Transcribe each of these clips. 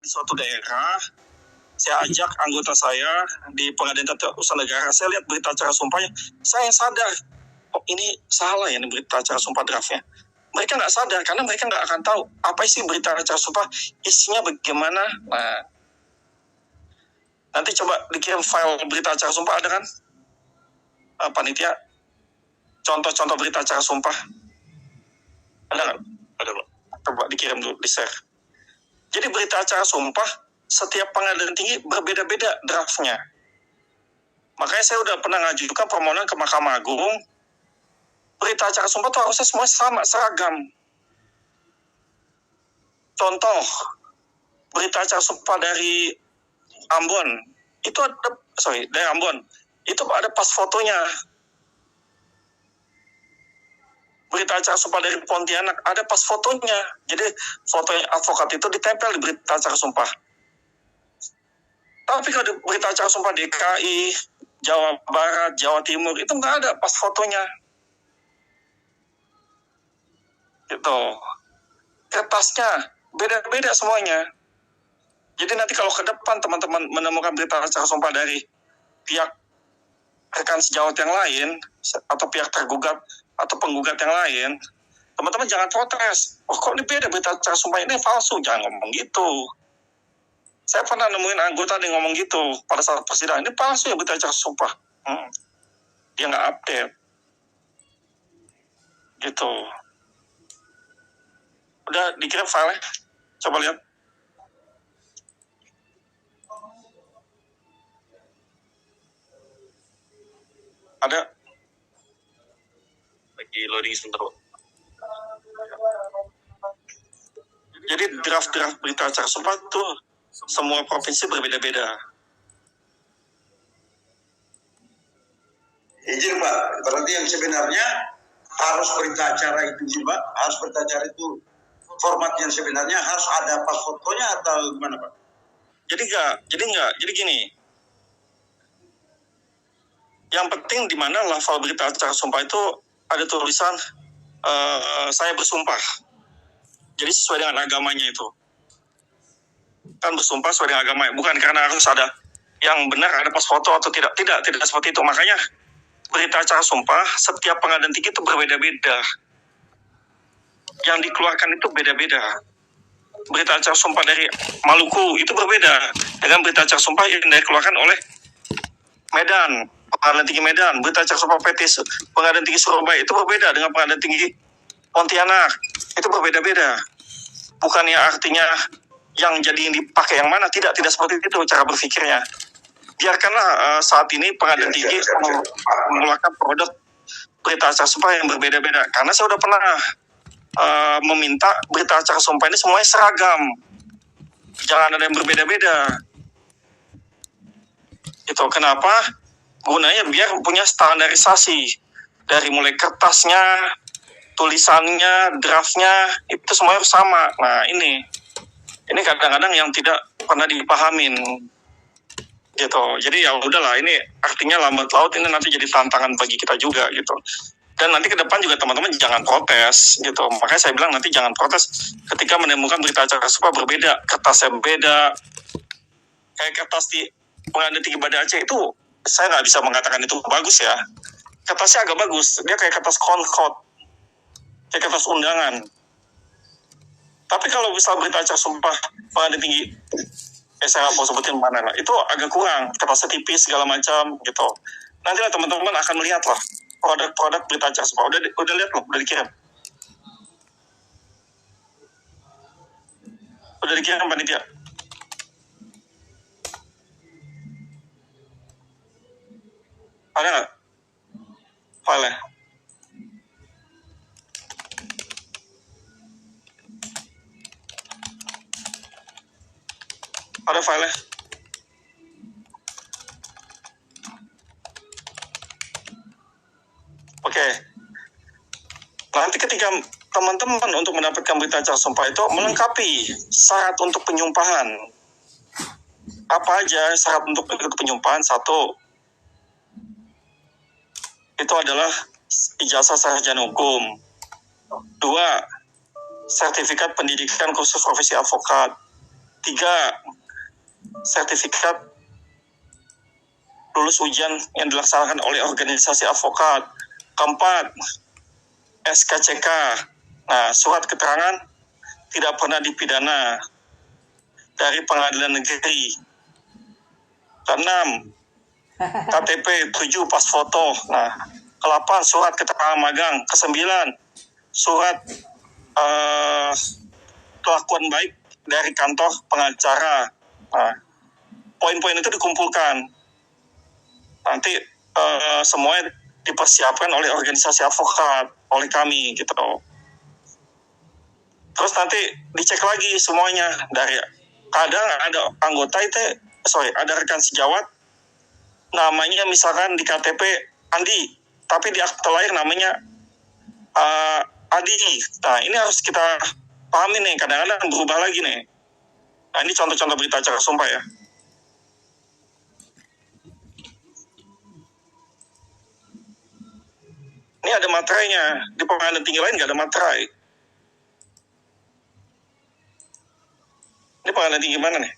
di suatu daerah, saya ajak anggota saya di pengadilan tata usaha negara, saya lihat berita acara sumpahnya, saya sadar, oh ini salah ya ini berita acara sumpah draftnya. Mereka nggak sadar karena mereka nggak akan tahu apa sih berita acara sumpah, isinya bagaimana. Nah, nanti coba dikirim file berita acara sumpah, ada kan? Panitia, contoh-contoh berita acara sumpah. Ada nggak? Ada, Pak. Coba dikirim dulu, di-share. Jadi berita acara sumpah, setiap pengadilan tinggi berbeda-beda draftnya. Makanya saya udah pernah ngajukan permohonan ke Mahkamah Agung, berita acara sumpah itu harusnya semua sama, seragam. Contoh, berita acara sumpah dari Ambon, itu ada, dari Ambon, itu ada pas fotonya. Berita acara sumpah dari Pontianak, ada pas fotonya. Jadi fotonya advokat itu ditempel di berita acara sumpah. Tapi kalau di berita acara sumpah DKI, Jawa Barat, Jawa Timur, itu nggak ada pas fotonya. Gitu. Kertasnya beda-beda semuanya. Jadi nanti kalau ke depan teman-teman menemukan berita acara sumpah dari pihak rekan sejawat yang lain, atau pihak tergugat, atau penggugat yang lain, teman-teman jangan protes. Oh kok ini beda berita acara sumpah ini palsu, jangan ngomong gitu. Saya pernah nemuin anggota yang ngomong gitu pada saat persidangan, ini palsu ya berita acara sumpah. Dia nggak update. Gitu. Udah dikirim file-nya, coba lihat. Ada. Lagi loading sebentar. Jadi draft-draft berita acara sumpah itu semua provinsi berbeda-beda. Izin Pak, berarti yang sebenarnya harus berita acara itu juga, harus berita acara itu formatnya sebenarnya harus ada pas fotonya atau gimana Pak? Jadi gini. Yang penting di mana lafal berita acara sumpah itu ada tulisan saya bersumpah. Jadi sesuai dengan agamanya itu. Kan bersumpah sesuai dengan agamanya, bukan karena harus ada yang benar ada pas foto atau tidak seperti itu. Makanya berita acara sumpah setiap pengadilan tinggi itu berbeda-beda. Yang dikeluarkan itu beda-beda. Berita acara sumpah dari Maluku itu berbeda dengan berita acara sumpah yang dikeluarkan oleh Medan, pengadilan tinggi Medan. Berita acara sumpah PT pengadilan tinggi Surabaya itu berbeda dengan pengadilan tinggi Pontianak. Itu berbeda-beda. Bukannya artinya yang jadi yang dipakai yang mana, tidak seperti itu cara berpikirnya. Biarkanlah saat ini pengadilan tinggi mengeluarkan produk berita acara sumpah yang berbeda-beda. Karena saya udah pernah meminta berita acara sumpah ini semuanya seragam, jangan ada yang berbeda-beda. Itu kenapa? Gunanya biar punya standarisasi dari mulai kertasnya, tulisannya, draftnya itu semuanya sama. Nah ini kadang-kadang yang tidak pernah dipahamin gitu. Jadi ya udahlah, ini artinya lambat laut ini nanti jadi tantangan bagi kita juga gitu. Dan nanti ke depan juga teman-teman jangan protes gitu. Makanya saya bilang nanti jangan protes ketika menemukan berita acara sumpah berbeda, kertasnya beda. Kayak kertas di pengadilan tinggi Banda Aceh itu saya nggak bisa mengatakan itu bagus ya. Kertasnya agak bagus, dia kayak kertas konkot, kayak kertas undangan. Tapi kalau misal berita acara sumpah pengadilan tinggi, saya nggak mau sebutin mana lah, itu agak kurang, kertasnya tipis segala macam gitu. Nantilah teman-teman akan melihat lah produk-produk berita acara sumpah. Udah lihat loh, udah dikirim. Udah dikirim panitia. Ada nggak file-nya? Ada file-nya? Oke. Nanti ketika teman-teman untuk mendapatkan berita acara sumpah itu melengkapi syarat untuk penyumpahan. Apa aja syarat untuk penyumpahan? 1, itu adalah ijazah sarjana hukum. 2, sertifikat pendidikan khusus profesi advokat. 3, 3, sertifikat lulus ujian yang dilaksanakan oleh organisasi advokat. 4, SKCK. Nah, surat keterangan tidak pernah dipidana dari pengadilan negeri. 6, KTP. 7, pas foto. Nah, 8, surat keterangan magang. 9, surat kelakuan baik dari kantor pengacara. Nah, poin-poin itu dikumpulkan. Nanti semuanya dipersiapkan oleh organisasi advokat, oleh kami gitu. Terus nanti dicek lagi semuanya dari kadang ada anggota itu, ada rekan sejawat namanya misalkan di KTP Andi, tapi di akte lahir namanya Adi. Nah, ini harus kita pahami nih, kadang-kadang berubah lagi nih. Nah, ini contoh-contoh berita acara sumpah ya. Ini ada materainya. Di pengadilan tinggi lain nggak ada materai. Ini pengadilan tinggi mana nih?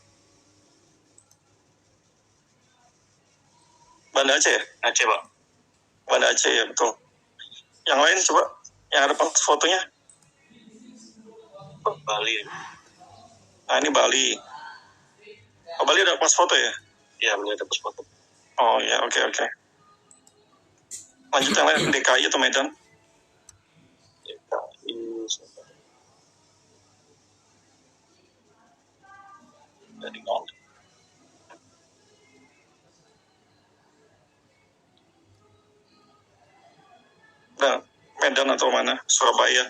Banda Aceh ya? Aceh, Pak. Banda Aceh ya, betul. Yang lain coba, yang ada pas fotonya. Bali. Nah, ini Bali. Oh, Bali ada pas foto ya? Iya, Bali ada pas foto. Oh ya, oke. Lanjut yang lain, DKI atau Medan? DKI. Dari nol. Nah, Medan atau mana? Surabaya.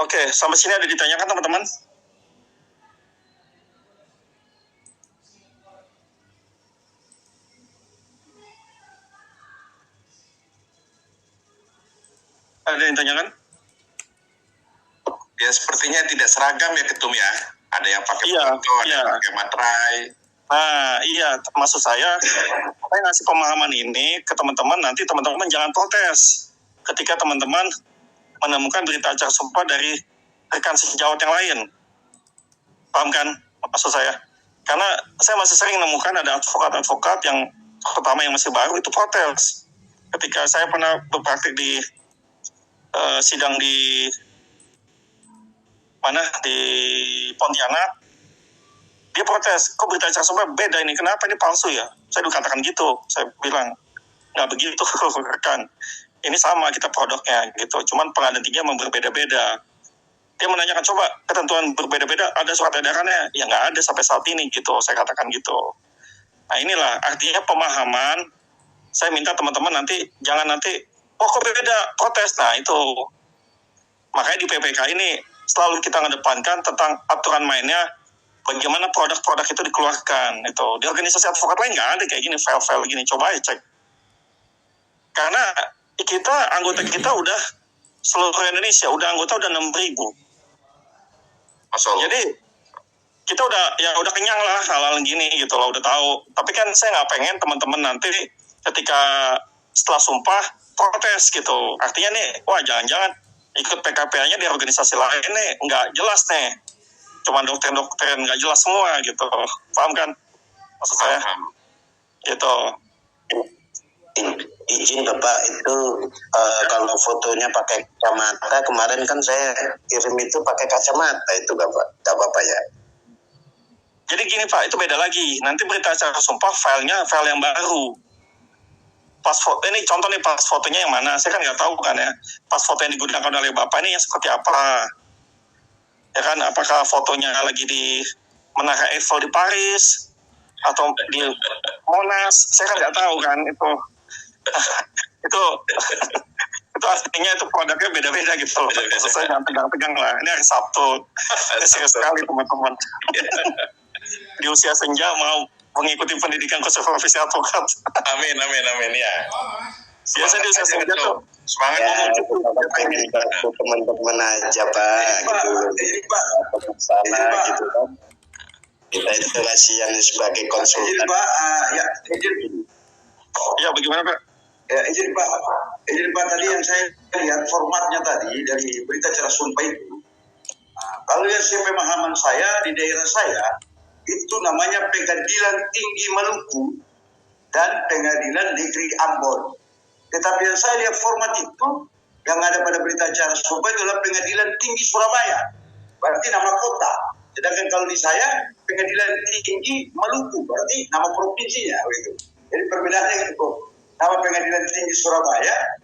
Oke, sampai sini ada ditanyakan teman-teman? Ada yang ditanyakan? Ya, sepertinya tidak seragam ya Ketum ya. Ada yang pakai foto, ada yang pakai materai. Nah, iya, maksud saya ngasih pemahaman ini ke teman-teman, nanti teman-teman jangan protes ketika teman-teman menemukan berita acara sumpah dari rekan sejawat yang lain. Paham kan maksud saya? Karena saya masih sering menemukan ada advokat-advokat yang terutama yang masih baru itu protes. Ketika saya pernah berpraktik di sidang di mana, di Pontianak, dia protes, kok berita acara sumpah beda ini, kenapa ini palsu ya? Saya dikatakan gitu, saya bilang nggak begitu rekan, ini sama kita produknya gitu, cuman pengadilan tinggi memang berbeda-beda. Dia menanyakan, coba ketentuan berbeda-beda ada surat edarannya? Ya nggak ada sampai saat ini gitu, saya katakan gitu. Nah, inilah artinya pemahaman. Saya minta teman-teman nanti jangan nanti, oh kok beda, protes. Nah itu makanya di PPK ini selalu kita mengedepankan tentang aturan mainnya, bagaimana produk-produk itu dikeluarkan. Itu di organisasi advokat lain nggak ada kayak gini, file-file gini, coba aja cek. Karena kita, anggota kita udah seluruh Indonesia, anggota udah 6.000. Jadi kita udah kenyang lah hal-hal gini gitu loh, udah tahu. Tapi kan saya nggak pengen teman-teman nanti ketika setelah sumpah protes gitu. Artinya nih, wah jangan-jangan ikut PKPA-nya di organisasi lain nih nggak jelas nih, cuma dokter-dokter nggak jelas semua gitu. Paham kan maksud saya? Gitu. Izin Bapak, itu kalau fotonya pakai kacamata, kemarin kan saya kirim itu pakai kacamata itu Bapak, nggak apa-apa ya? Jadi gini Pak, itu beda lagi. Nanti berita acara sumpah filenya file yang baru. Pas foto ini contoh nih, pas fotonya yang mana? Saya kan nggak tahu kan ya. Pas foto yang digunakan oleh Bapak ini yang seperti apa? Ya kan, apakah fotonya lagi di Menara Eiffel di Paris atau di Monas? Saya kan nggak tahu kan itu. itu artinya itu produknya beda-beda gitu loh. Saya jangan pegang-pegang lah. Ini hari Sabtu. Serius sekali teman-teman. Di usia senja mau mengikuti pendidikan kursus profesi advokat. Amin ya. Biasa di usia senja tuh semangat teman-teman aja Pak, gitu Pak, sana gitu kan. Kita itu kasihan sebagai konsultan. Pak, ya bagaimana Pak? Ya, jadi Pak tadi yang saya lihat formatnya tadi dari berita acara sumpah itu. Nah, kalau yang pemahaman saya di daerah saya itu namanya Pengadilan Tinggi Maluku dan Pengadilan Negeri Ambon. Tetapi yang saya lihat format itu yang ada pada berita acara sumpah itu adalah Pengadilan Tinggi Surabaya. Berarti nama kota. Sedangkan kalau di saya Pengadilan Tinggi Maluku berarti nama provinsinya begitu. Jadi perbedaannya itu. Nama Pengadilan Tinggi Surabaya,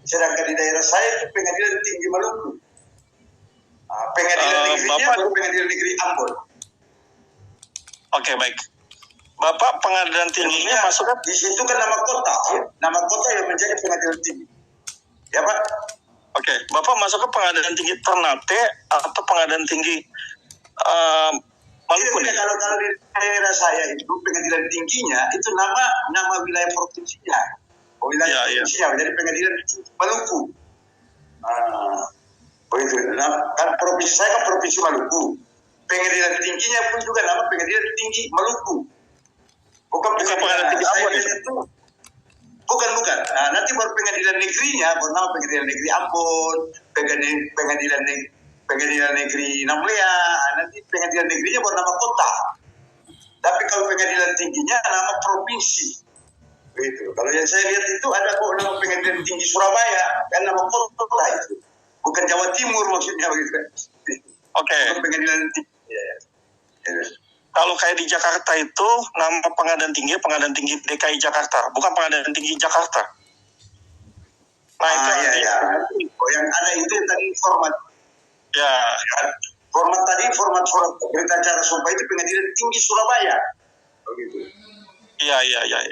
sedangkan di daerah saya itu Pengadilan Tinggi Maluku. Pengadilan negerinya baru Pengadilan Negeri Ambon. Oke, baik. Bapak pengadilan tingginya masuknya di situ kan nama kota, ya. Nama kota yang menjadi pengadilan tinggi. Ya, Pak? Oke, Bapak masuk ke pengadilan tinggi Ternate atau pengadilan tinggi Maluku? Kalau di daerah saya itu pengadilan tingginya itu nama wilayah provinsinya. Wilayah provinsinya, jadi pengadilan tinggi Maluku. Begitu. Nah, kan provinsi saya kan provinsi Maluku. Pengadilan tingginya pun juga nama pengadilan tinggi Maluku. Bukan pengadilan tinggi Ambon itu. Bukan. Nah, nanti baru pengadilan negerinya, baru nama pengadilan negeri Ambon, pengadilan negeri Namlea, nanti pengadilan negerinya baru nama kota. Tapi kalau pengadilan tingginya nama provinsi. Begitu. Kalau yang saya lihat itu ada kok nama pengadilan tinggi Surabaya, kan nama kota itu. Bukan Jawa Timur maksudnya begitu. Oke. Pengadilan tinggi. Ya. Kalau kayak di Jakarta itu nama pengadilan tinggi DKI Jakarta, bukan pengadilan tinggi Jakarta. Nah itu ya. Oh, yang ada itu yang tadi format. Ya. Format surat berita acara sumpah itu Pengadilan Tinggi Surabaya. Begitu. Iya.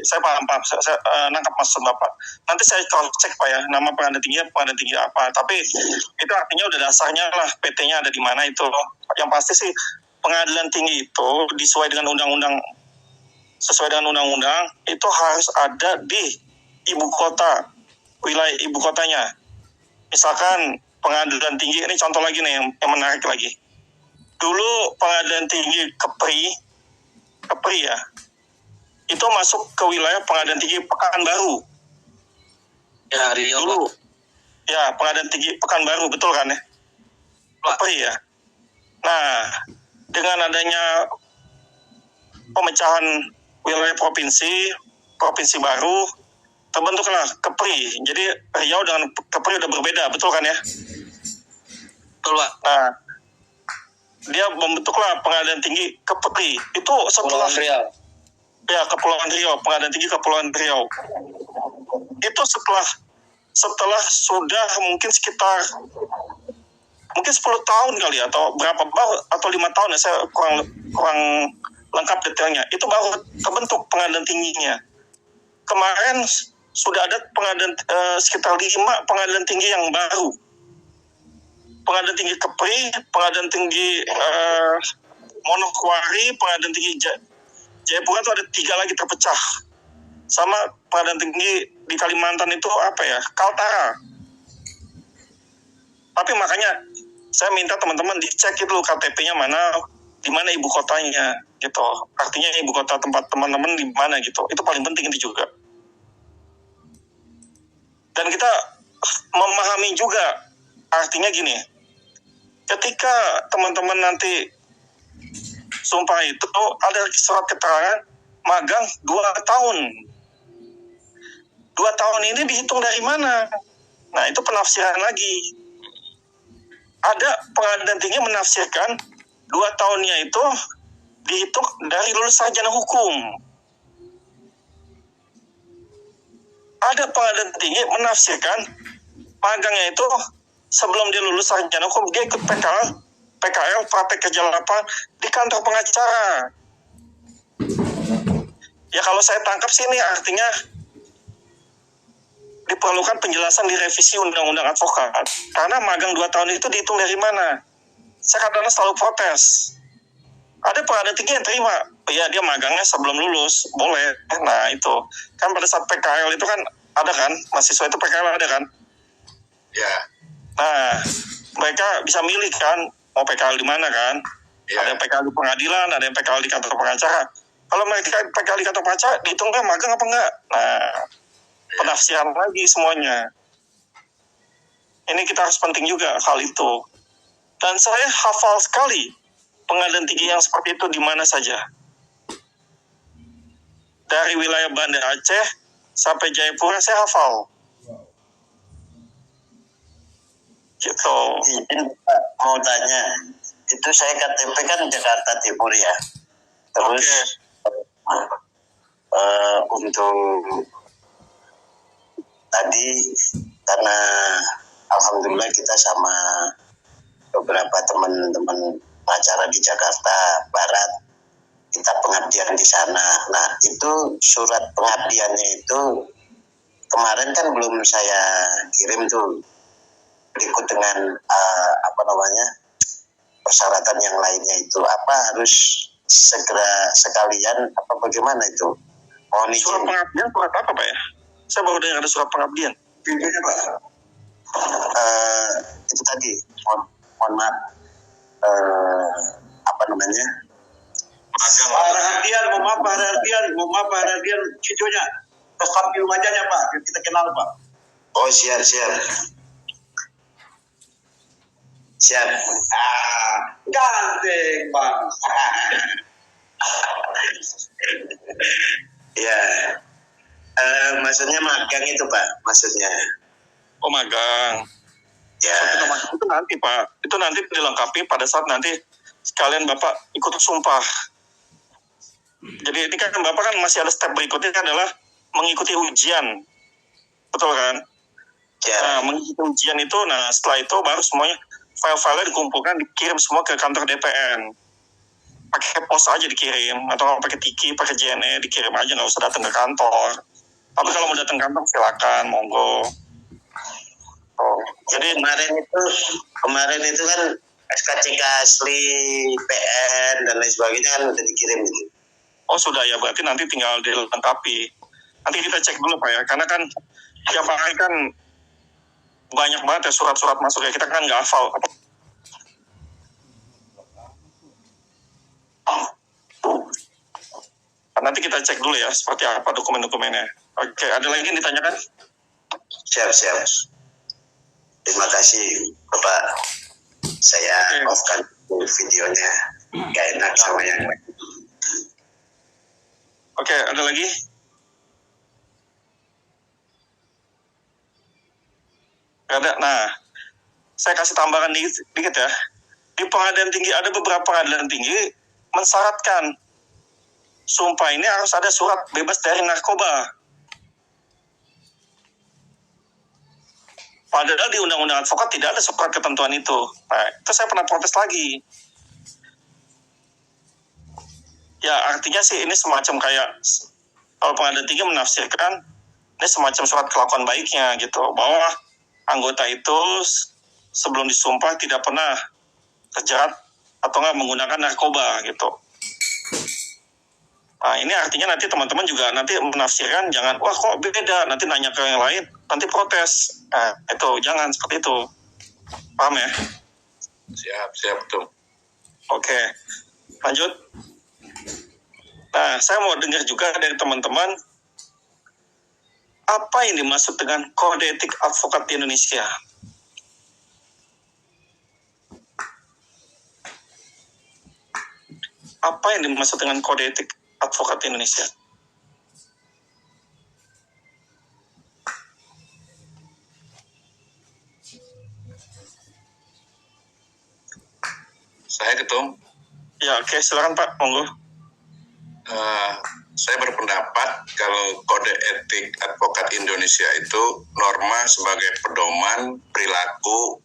Saya paham. Saya nangkap maksud Bapak. Nanti saya cross cek Pak ya, nama pengadilan tinggi apa. Tapi itu artinya udah dasarnya lah PT-nya ada di mana itu. Yang pasti sih pengadilan tinggi itu sesuai dengan undang-undang itu harus ada di ibu kota, wilayah ibu kotanya. Misalkan pengadilan tinggi, ini contoh lagi nih yang menarik lagi. Dulu pengadilan tinggi Kepri ya, itu masuk ke wilayah pengadilan tinggi Pekanbaru. Ya, Rio. Dulu. Ya, pengadilan tinggi Pekanbaru, betul kan ya? Kepri ya. Nah, dengan adanya pemecahan wilayah provinsi baru, terbentuklah Kepri. Jadi Riau dengan Kepri udah berbeda, betul kan ya? Betul, Pak. Nah, dia membentuklah pengadilan tinggi Kepri. Itu setelah Riau. Ya, Kepulauan Riau, pengadilan tinggi Kepulauan Riau. Itu setelah sudah mungkin sekitar 10 tahun kali ya, atau berapa atau 5 tahun ya, saya kurang lengkap detailnya. Itu baru terbentuk pengadilan tingginya. Kemarin sudah ada pengadilan sekitar 5 pengadilan tinggi yang baru. Pengadilan tinggi Kepri, pengadilan tinggi Manokwari, pengadilan tinggi Jayapura itu ada 3 lagi terpecah. Sama pengadilan tinggi di Kalimantan itu Kaltara. Tapi makanya saya minta teman-teman dicek itu KTP-nya mana, di mana ibu kotanya gitu. Artinya ibu kota tempat teman-teman di mana gitu. Itu paling penting itu juga. Dan kita memahami juga artinya gini. Ketika teman-teman nanti sumpah itu ada surat keterangan magang 2 tahun. 2 tahun ini dihitung dari mana? Nah, itu penafsiran lagi. Ada pengadilan tinggi menafsirkan 2 tahunnya itu dihitung dari lulus sarjana hukum. Ada pengadilan tinggi menafsirkan magangnya itu sebelum dia lulus sarjana hukum, dia ikut PKL praktek kerja lapangan di kantor pengacara. Ya kalau saya tangkap sih ini artinya diperlukan penjelasan di revisi undang-undang advokat. Karena magang 2 tahun itu dihitung dari mana? Saya kadang-kadang selalu protes. Ada pengadilan tinggi yang terima. Ya dia magangnya sebelum lulus, boleh. Nah itu. Kan pada saat PKL itu kan ada kan? Mahasiswa itu PKL ada kan? Ya. Nah, mereka bisa milih kan mau PKL di mana kan? Ya. Ada yang PKL di pengadilan, ada yang PKL di kantor pengacara. Kalau mereka PKL di kantor pengacara, dihitungnya magang apa enggak? Nah, penafsiran lagi semuanya. Ini kita harus penting juga hal itu. Dan saya hafal sekali pengadilan tinggi yang seperti itu di mana saja. Dari wilayah Banda Aceh sampai Jayapura saya hafal. Gitu. Mau tanya, itu saya KTP kan Jakarta Timur ya. Terus untuk tadi karena alhamdulillah kita sama beberapa teman-teman acara di Jakarta Barat, kita pengabdian di sana. Nah itu surat pengabdiannya itu kemarin kan belum saya kirim tuh, berikut dengan persyaratan yang lainnya itu apa harus segera sekalian apa bagaimana itu? Mohon izin. Surat pengabdian surat apa Pak ya? Saya baru dengar ada surat pengabdian. Pimpinnya Pak. Itu tadi mohon maaf Pak Rahardian videonya ke samping wajahnya Pak, kita kenal Pak. Oh siap. Ganteng Bang. Ya, maksudnya magang itu Pak, maksudnya. Oh magang. Ya. Itu nanti Pak, itu nanti dilengkapi pada saat nanti sekalian Bapak ikut sumpah. Jadi ini kan Bapak kan masih ada step berikutnya adalah mengikuti ujian, betul kan? Ya. Nah, mengikuti ujian itu, nah setelah itu baru semuanya file-filenya dikumpulkan, dikirim semua ke kantor DPN. Pakai pos aja dikirim, atau pakai Tiki, pakai JNE dikirim aja, nggak usah datang ke kantor. Tapi kalau mau datang ke kantor silakan, monggo. Oh, jadi kemarin itu kan SKCK asli PN dan lain sebagainya kan udah dikirim gitu. Oh sudah ya, berarti nanti tinggal dilengkapi. Nanti kita cek dulu Pak ya, karena kan tiap hari kan banyak banget ya surat-surat masuk ya, kita kan nggak hafal. Nanti kita cek dulu ya seperti apa dokumen-dokumennya. Oke, ada lagi yang ditanyakan? Siap. Terima kasih Bapak. Saya off-kan videonya. Gak enak sama yang lain. Oke, ada lagi? Ada. Nah, saya kasih tambahan dikit ya. Di pengadilan tinggi, ada beberapa pengadilan tinggi mensyaratkan sumpah ini harus ada surat bebas dari narkoba. Padahal di Undang-Undang Advokat tidak ada surat ketentuan itu. Nah, itu saya pernah protes lagi. Ya, artinya sih ini semacam kayak, kalau pengadilan tinggi menafsirkan, ini semacam surat kelakuan baiknya gitu, bahwa anggota itu sebelum disumpah tidak pernah terjerat atau nggak menggunakan narkoba gitu. Nah, ini artinya nanti teman-teman juga nanti menafsirkan, jangan, wah kok beda, nanti nanya ke yang lain, nanti protes. Nah, itu, jangan seperti itu. Paham ya? Siap, betul. Oke, lanjut. Nah, saya mau dengar juga dari teman-teman, apa yang dimaksud dengan kode etik advokat di Indonesia? Apa yang dimaksud dengan kode etik advokat di Indonesia? Saya Ketum. Ya, oke, silakan Pak, monggo. Saya berpendapat kalau kode etik advokat Indonesia itu norma sebagai pedoman perilaku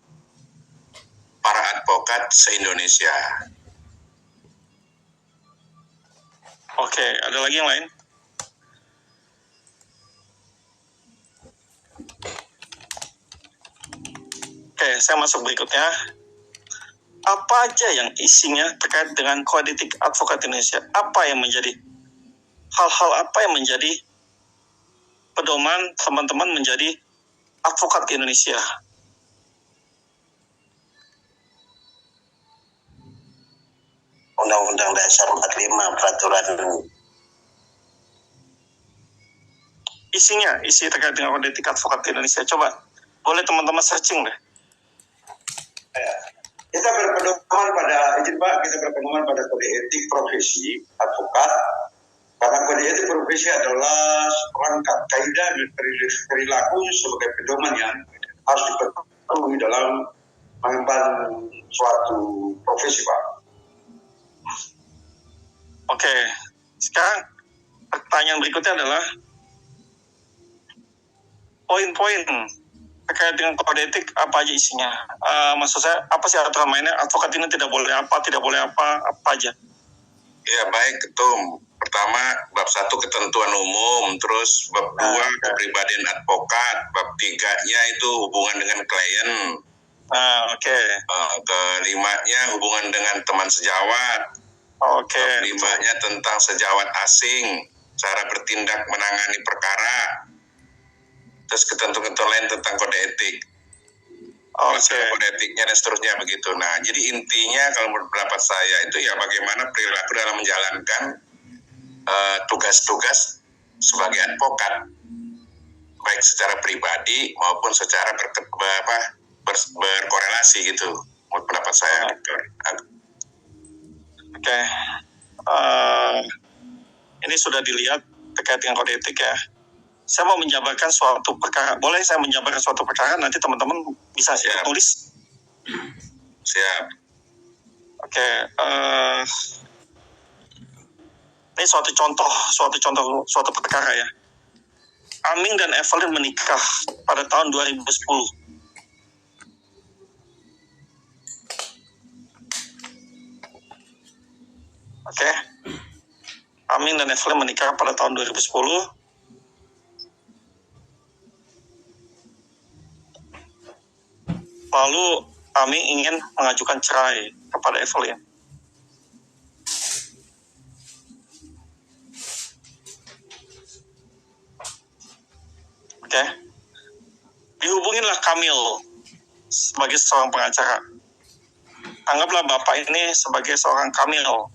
para advokat se-Indonesia. Oke, ada lagi yang lain? Oke, saya masuk berikutnya. Apa aja yang isinya terkait dengan kode etik advokat Indonesia? Apa yang menjadi hal-hal apa yang menjadi pedoman teman-teman menjadi advokat di Indonesia? Undang-Undang Dasar 45 peraturan isi terkait dengan kode etik advokat di Indonesia. Coba, boleh teman-teman searching deh. Kita berpedoman pada kode etik profesi advokat, karena kode etik profesi adalah perangkat kaidah dan perilaku sebagai pedoman yang harus dipenuhi dalam mengemban suatu profesi, Pak. Oke, sekarang pertanyaan berikutnya adalah poin-poin terkait dengan kode etik apa aja isinya? Maksud saya apa sih aturan mainnya? Advokat ini tidak boleh apa aja? Ya baik Ketum. Pertama bab 1 ketentuan umum, terus bab 2 kepribadian advokat, bab 3-nya itu hubungan dengan klien. Kelimanya hubungan dengan teman sejawat. Bab 5-nya tentang sejawat asing, cara bertindak menangani perkara. Terus ketentuan lain tentang kode etik. Kode etiknya dan seterusnya begitu. Nah, jadi intinya kalau menurut pendapat saya itu ya bagaimana perilaku dalam menjalankan tugas-tugas sebagai advokat, baik secara pribadi maupun secara berkorelasi gitu. Menurut pendapat saya. Ini sudah dilihat terkait dengan kode etik ya. Saya mau menjabarkan suatu perkara. Boleh saya menjabarkan suatu perkara? Nanti teman-teman bisa tulis. Siap. Ini suatu perkara ya. Aming dan Evelyn menikah pada tahun 2010. Aming dan Evelyn menikah pada tahun 2010. Lalu Aming ingin mengajukan cerai kepada Evelyn. Dihubunginlah Kamil sebagai seorang pengacara. Anggaplah bapak ini sebagai seorang Kamil.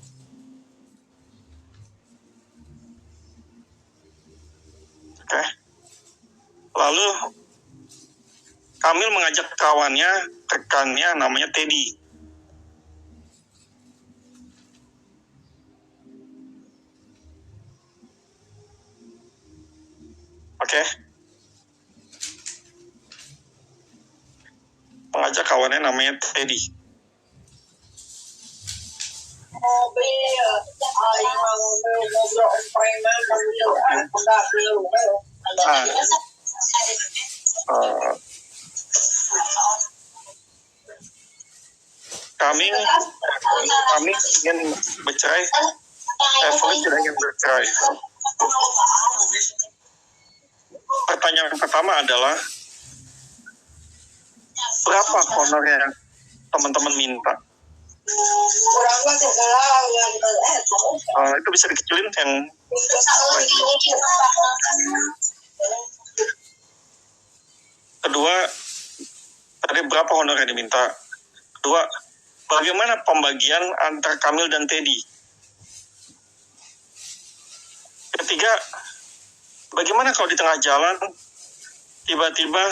Lalu Kamil mengajak rekannya namanya Teddy. Mengajak kawannya namanya Teddy. Kami ingin bercerai, Evelyn tidak ingin bercerai. Pertanyaan pertama adalah berapa honor yang teman-teman minta? Itu bisa dikecilin yang kedua, tadi berapa honor yang diminta? Kedua, bagaimana pembagian antara Kamil dan Teddy? Ketiga, bagaimana kalau di tengah jalan tiba-tiba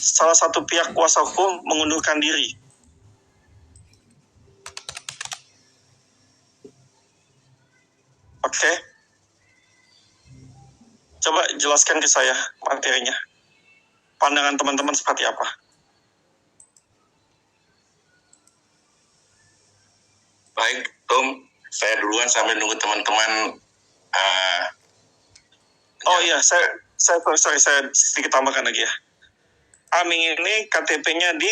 salah satu pihak kuasa hukum mengundurkan diri? Coba jelaskan ke saya materinya. Pandangan teman-teman seperti apa? Baik, Tom. Saya duluan sambil nunggu teman-teman. Saya sedikit tambahkan lagi ya. Aming ini KTP-nya di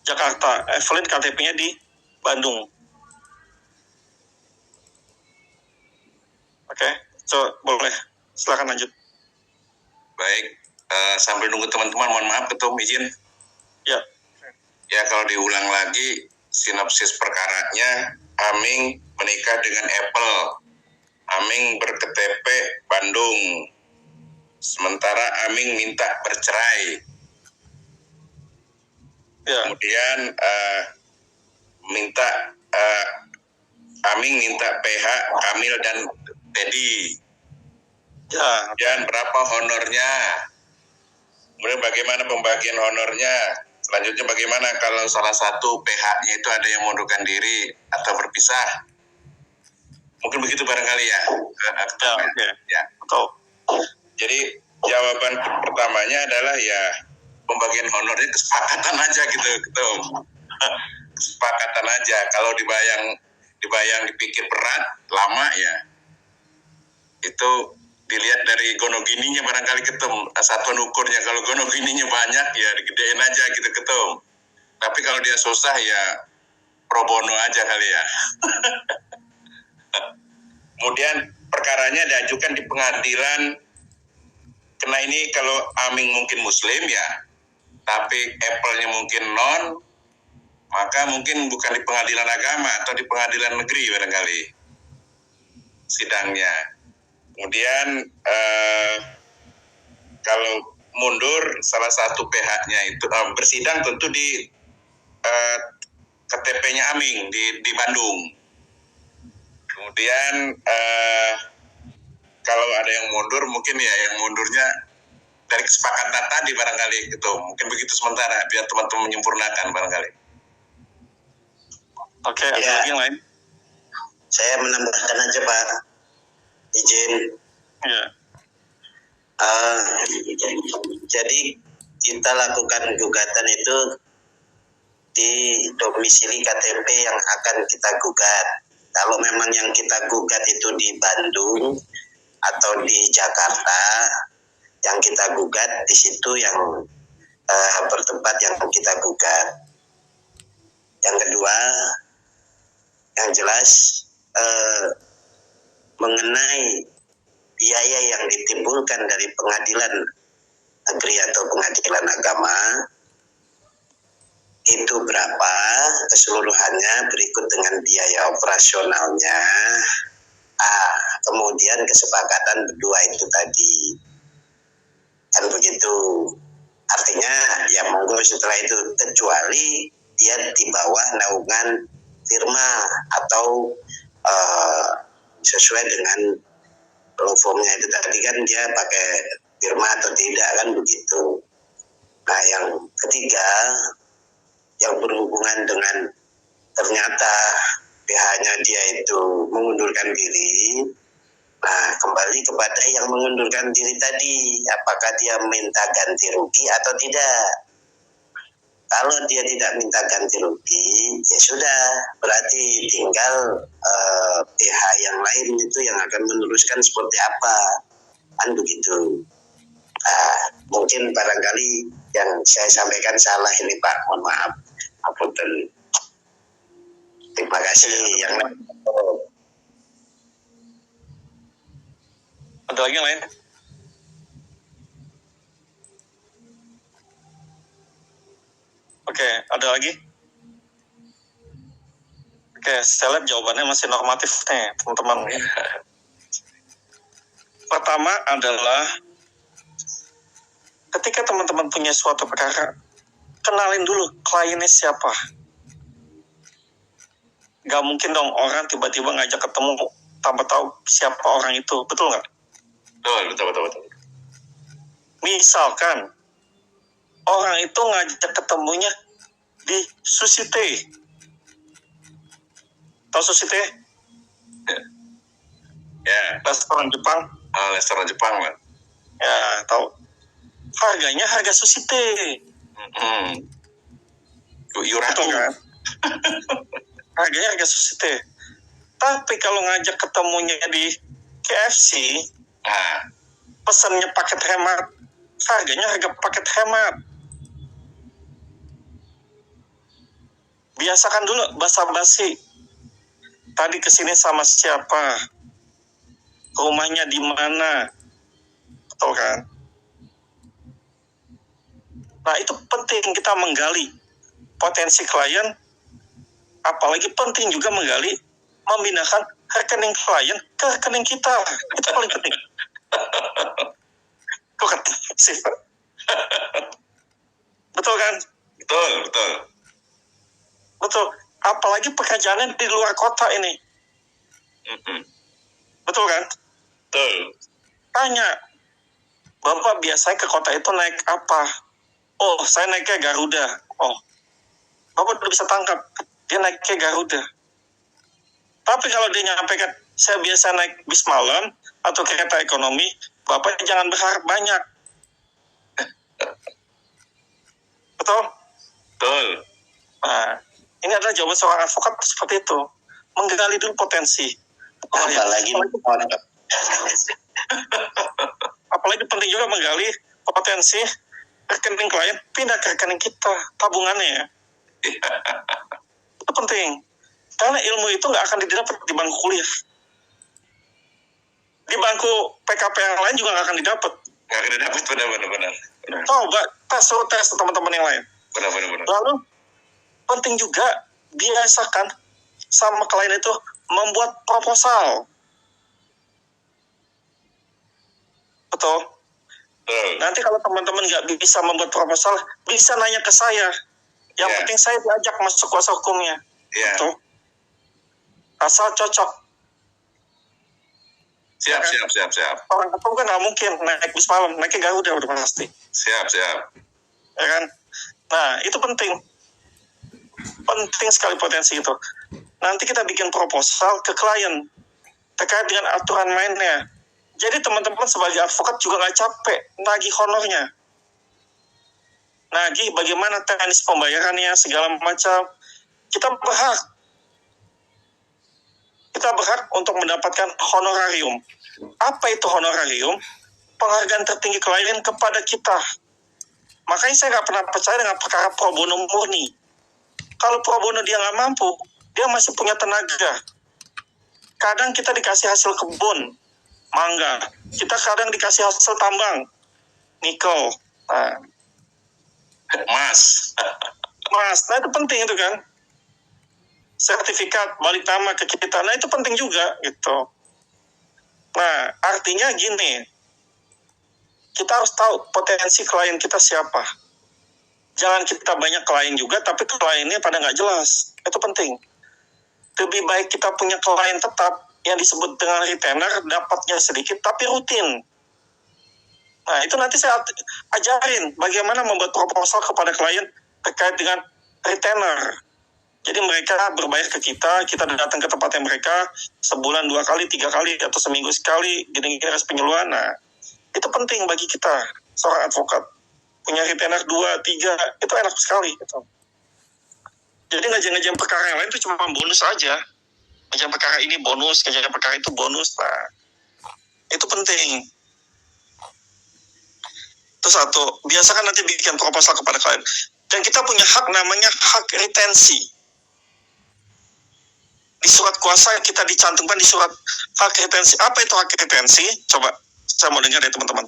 Jakarta, Evelyn KTP-nya di Bandung. Boleh. Silakan lanjut. Baik, sambil nunggu teman-teman, mohon maaf Ketum izin. Ya. Ya, kalau diulang lagi sinopsis perkaranya, Aming menikah dengan Apple. Aming berKTP Bandung. Sementara Aming minta bercerai. Ya. Kemudian Aming minta PH Kamil dan Teddy. Ya. Dan berapa honornya? Kemudian bagaimana pembagian honornya? Selanjutnya bagaimana kalau salah satu PH-nya itu ada yang mengundurkan diri atau berpisah? Mungkin begitu barangkali ya. Ya. Betul. Jadi jawaban pertamanya adalah ya pembagian honornya kesepakatan aja gitu. Kesepakatan aja. Kalau dibayang dipikir berat, lama ya. Itu dilihat dari gonogininya barangkali ketemu satuan ukurnya. Kalau gonogininya banyak ya digedein aja gitu ketemu. Tapi kalau dia susah ya pro bono aja kali ya. Kemudian perkaranya diajukan di pengadilan. Karena ini kalau Aming mungkin muslim ya, tapi Apple-nya mungkin non, maka mungkin bukan di pengadilan agama atau di pengadilan negeri barangkali sidangnya. Kemudian kalau mundur salah satu PH-nya itu bersidang tentu di KTP-nya Aming di Bandung. Kemudian kalau ada yang mundur mungkin ya yang mundurnya dari kesepakatan tadi barangkali gitu. Mungkin begitu sementara biar teman-teman menyempurnakan barangkali. Oke, ada lagi yang lain? Saya menambahkan aja Pak, izin. Ya. Jadi kita lakukan gugatan itu di domisili KTP yang akan kita gugat. Kalau memang yang kita gugat itu di Bandung atau di Jakarta, yang kita gugat di situ yang bertempat yang kita gugat. Yang kedua, yang jelas mengenai biaya yang ditimbulkan dari pengadilan negeri atau pengadilan agama itu berapa keseluruhannya berikut dengan biaya operasionalnya. Kemudian kesepakatan berdua itu tadi kan begitu. Artinya ya monggo setelah itu, kecuali dia di bawah naungan firma atau sesuai dengan law formnya itu tadi kan dia pakai firma atau tidak kan begitu. Nah yang ketiga yang berhubungan dengan ternyata PH-nya dia itu mengundurkan diri. Nah kembali kepada yang mengundurkan diri tadi, apakah dia minta ganti rugi atau tidak. Kalau dia tidak minta ganti rugi, ya sudah, berarti tinggal PH yang lain itu yang akan meneruskan seperti apa, kan begitu. Mungkin barangkali yang saya sampaikan salah ini Pak, mohon maaf. Apunten. Terima kasih. Yang lain. Ada lagi yang lain? Oke, ada lagi? Oke, saya lihat jawabannya masih normatif nih, teman-teman. Pertama adalah ketika teman-teman punya suatu perkara, kenalin dulu kliennya siapa. Gak mungkin dong orang tiba-tiba ngajak ketemu tanpa tahu siapa orang itu, betul nggak? Betul. Misalkan orang itu ngajak ketemunya di Susite. Tahu Susite? Ya. Restoran Jepang. Restoran Jepang lah. Ya, tahu. Harganya harga Susite. Yuratu kan? Harganya harga Susite. Tapi kalau ngajak ketemunya di KFC, pesannya paket hemat, harganya harga paket hemat. Biasakan dulu basa-basi. Tadi kesini sama siapa? Rumahnya di mana? Betul kan? Nah itu penting kita menggali potensi klien. Apalagi penting juga menggali, memindahkan rekening klien ke rekening kita. Itu paling penting. Kok kata sih? Betul kan? Betul. Apalagi pekerjaannya di luar kota ini. Betul kan? Betul. Tanya, Bapak biasanya ke kota itu naik apa? Oh, saya naiknya Garuda. Oh, Bapak udah bisa tangkap, dia naiknya Garuda. Tapi kalau dia nyampaikan, saya biasa naik bis malam atau kereta ekonomi, Bapak jangan berharap banyak. Betul? Betul. Nah, ini adalah jawaban seorang advokat seperti itu. Menggali dulu potensi. Apalagi penting juga menggali potensi rekening klien, pindah ke rekening kita, tabungannya ya. Itu penting. Karena ilmu itu nggak akan didapat di bangku kuliah. Di bangku PKP yang lain juga nggak akan didapat. Nggak akan didapat, benar. Coba tes teman-teman yang lain. Benar. Lalu penting juga biasakan sama klien itu membuat proposal. Betul. Nanti kalau teman-teman nggak bisa membuat proposal, bisa nanya ke saya. Yang penting saya diajak masuk kuasa hukumnya. Betul. Asal cocok. Siap. Orang ketemu kan nggak mungkin naik bis malam, naiknya Garuda udah pasti. Siap. Ya kan? Nah, itu penting. Penting sekali potensi itu. Nanti kita bikin proposal ke klien terkait dengan aturan mainnya. Jadi teman-teman sebagai advokat juga nggak capek nagih honornya. Nagih bagaimana teknis pembayarannya, segala macam. Kita berhak untuk mendapatkan honorarium. Apa itu honorarium? Penghargaan tertinggi klien kepada kita. Makanya saya nggak pernah percaya dengan perkara pro bono murni. Kalau pro bono dia nggak mampu, dia masih punya tenaga. Kadang kita dikasih hasil kebun, mangga. Kita kadang dikasih hasil tambang, nikel. Nah, Mas. Nah itu penting itu kan. Sertifikat balik nama ke kita. Nah itu penting juga gitu. Nah artinya gini, kita harus tahu potensi klien kita siapa. Jangan kita banyak klien juga, tapi kliennya pada nggak jelas. Itu penting. Lebih baik kita punya klien tetap yang disebut dengan retainer, dapatnya sedikit tapi rutin. Nah itu nanti saya ajarin bagaimana membuat proposal kepada klien terkait dengan retainer. Jadi mereka berbayar ke kita datang ke tempatnya mereka sebulan 2 kali, 3 kali, atau seminggu sekali, gini-gini penyeluruhan. Nah, itu penting bagi kita, seorang advokat. Punya retainer 2, 3, itu enak sekali. Gitu. Jadi ngajar-ngajar perkara yang lain itu cuma bonus aja. Ngajar perkara ini bonus, ngajar perkara itu bonus. Nah, itu penting. Itu satu, biasakan nanti bikin proposal kepada klien. Dan kita punya hak namanya hak retensi. Di surat kuasa kita dicantumkan di surat hak retensi. Apa itu hak retensi? Coba saya mau dengar dari teman-teman.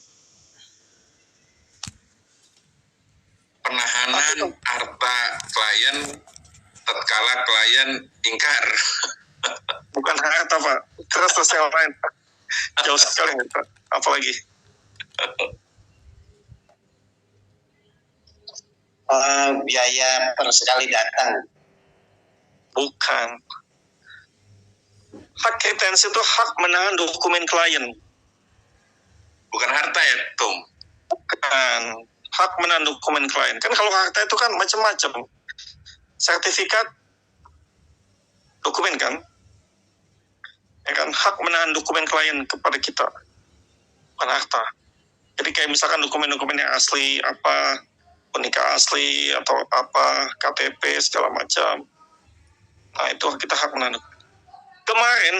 Penahanan harta klien tatkala klien ingkar. Bukan harta Pak, terus yang lain. Jauh sekali Pak. Apalagi? Biaya per sekali datang. Bukan. Hak retensi itu hak menahan dokumen klien. Bukan harta ya, Tom? Bukan. Hak menahan dokumen klien. Kan kalau harta itu kan macam-macam. Sertifikat, dokumen kan? Ya kan, hak menahan dokumen klien kepada kita. Bukan harta. Jadi kayak misalkan dokumen-dokumen yang asli, apa, nikah asli, atau apa, KTP, segala macam. Nah, itu kita hak menahan. Kemarin